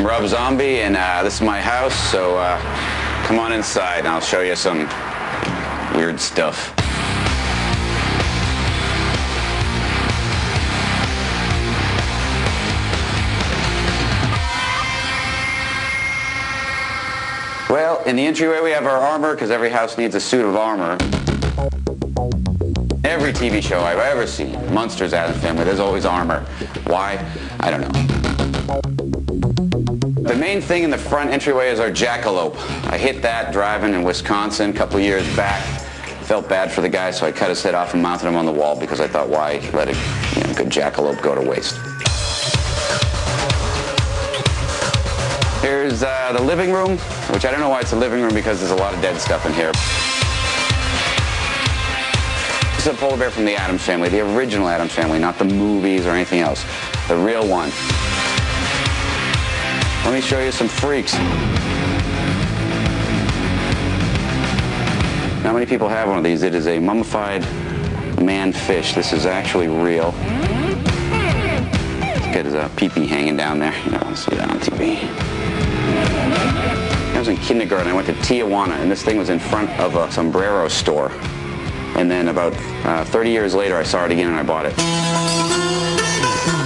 Rob Zombie, and this is my house, so come on inside and I'll show you some weird stuff. Well, in the entryway we have our armor, because every house needs a suit of armor. Every TV show I've ever seen, Munsters, Addams Family, there's always armor. Why? I don't know. The main thing in the front entryway is our jackalope. I hit that driving in Wisconsin a couple years back. Felt bad for the guy, so I cut his head off and mounted him on the wall because I thought, why let a good jackalope go to waste? Here's the living room, which I don't know why it's a living room because there's a lot of dead stuff in here. This is a polar bear from the Addams Family, the original Addams Family, not the movies or anything else. The real one. Let me show you some freaks. Not many people have one of these. It is a mummified man fish. This is actually real. It's got his pee-pee hanging down there. You don't want to see that on TV. I was in kindergarten. I went to Tijuana, and this thing was in front of a sombrero store. And then about 30 years later, I saw it again and I bought it.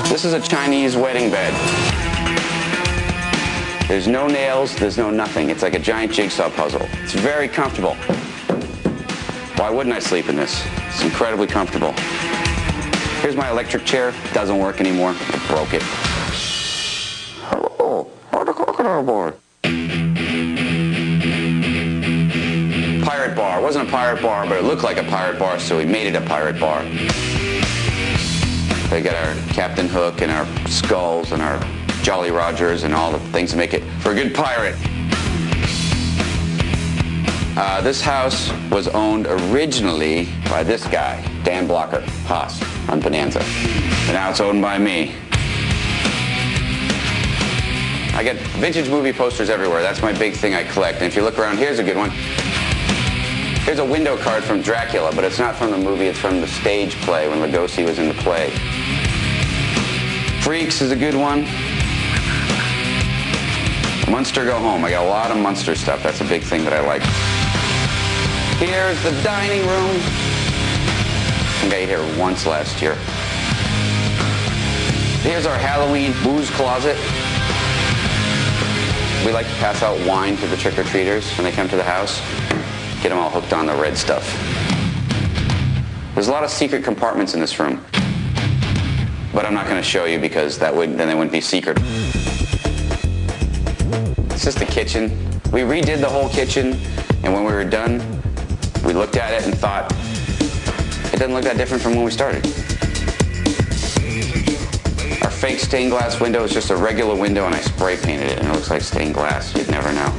This is a Chinese wedding bed. There's no nails, there's no nothing. It's like a giant jigsaw puzzle. It's very comfortable. Why wouldn't I sleep in this? It's incredibly comfortable. Here's my electric chair. Doesn't work anymore. I broke it. Hello, the crocodile board. Pirate bar. It wasn't a pirate bar, but it looked like a pirate bar, so we made it a pirate bar. We got our Captain Hook and our skulls and our Jolly Rogers and all the things to make it for a good pirate. This house was owned originally by this guy, Dan Blocker, Haas, on Bonanza. And now it's owned by me. I get vintage movie posters everywhere. That's my big thing I collect. And if you look around, here's a good one. Here's a window card from Dracula, but it's not from the movie, it's from the stage play when Lugosi was in the play. Freaks is a good one. Munster Go Home. I got a lot of Munster stuff. That's a big thing that I like. Here's the dining room. I think I ate here once last year. Here's our Halloween booze closet. We like to pass out wine to the trick-or-treaters when they come to the house. Get them all hooked on the red stuff. There's a lot of secret compartments in this room. But I'm not going to show you because then they wouldn't be secret. It's just the kitchen. We redid the whole kitchen, and when we were done, we looked at it and thought, it doesn't look that different from when we started. Our fake stained glass window is just a regular window, and I spray painted it, and it looks like stained glass. You'd never know.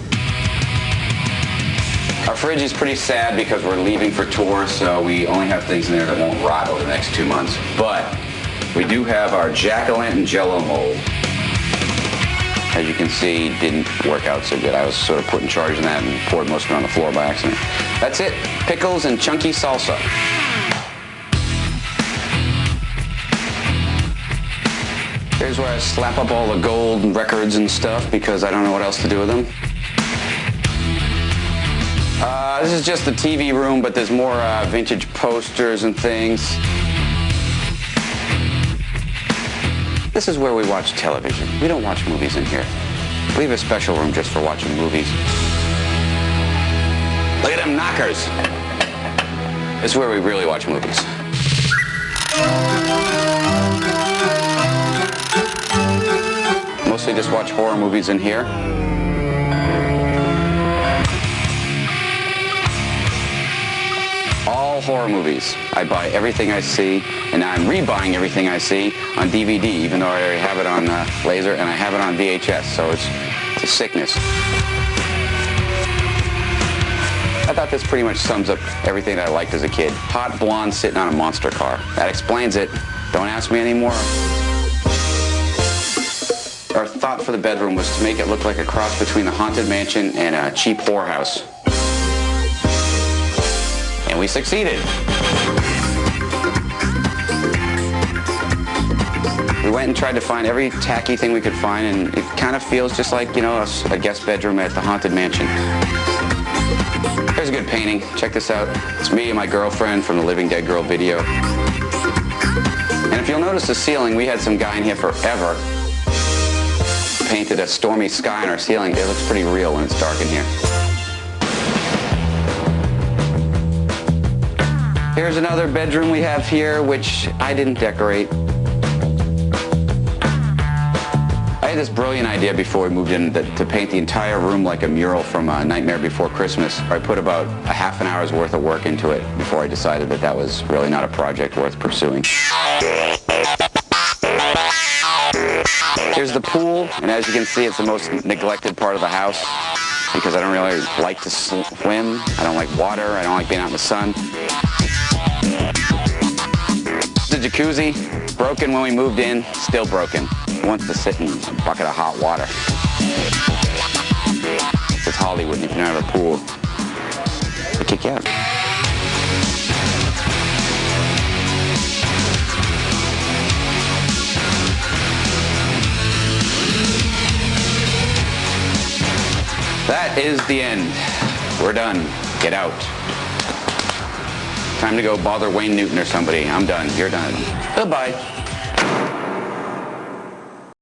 Our fridge is pretty sad because we're leaving for tour, so we only have things in there that won't rot over the next 2 months. But we do have our jack-o'-lantern jello mold. As you can see, didn't work out so good. I was sort of put in charge of that and poured most of it on the floor by accident. That's it. Pickles and chunky salsa. Here's where I slap up all the gold records and stuff because I don't know what else to do with them. This is just the TV room, but there's more vintage posters and things. This is where we watch television. We don't watch movies in here. We have a special room just for watching movies. Look at them knockers. This is where we really watch movies. Mostly just watch horror movies in here. All horror movies. I buy everything I see, and now I'm rebuying everything I see on DVD, even though I already have it on laser, and I have it on VHS, so it's a sickness. I thought this pretty much sums up everything that I liked as a kid. Hot blonde sitting on a monster car. That explains it. Don't ask me anymore. Our thought for the bedroom was to make it look like a cross between a haunted mansion and a cheap whorehouse. And we succeeded. We went and tried to find every tacky thing we could find, and it kind of feels just like, you know, a guest bedroom at the Haunted Mansion. Here's a good painting. Check this out. It's me and my girlfriend from the Living Dead Girl video. And if you'll notice the ceiling, we had some guy in here forever painted a stormy sky on our ceiling. It looks pretty real when it's dark in here. Here's another bedroom we have here, which I didn't decorate. I had this brilliant idea before we moved in to paint the entire room like a mural from Nightmare Before Christmas. I put about a half an hour's worth of work into it before I decided that that was really not a project worth pursuing. Here's the pool, and as you can see, it's the most neglected part of the house because I don't really like to swim. I don't like water. I don't like being out in the sun. The jacuzzi, broken when we moved in, still broken. Wants to sit in a bucket of hot water. It's Hollywood, and if you're not at a pool, they kick you out. That is the end. We're done. Get out. Time to go bother Wayne Newton or somebody. I'm done. You're done. Goodbye.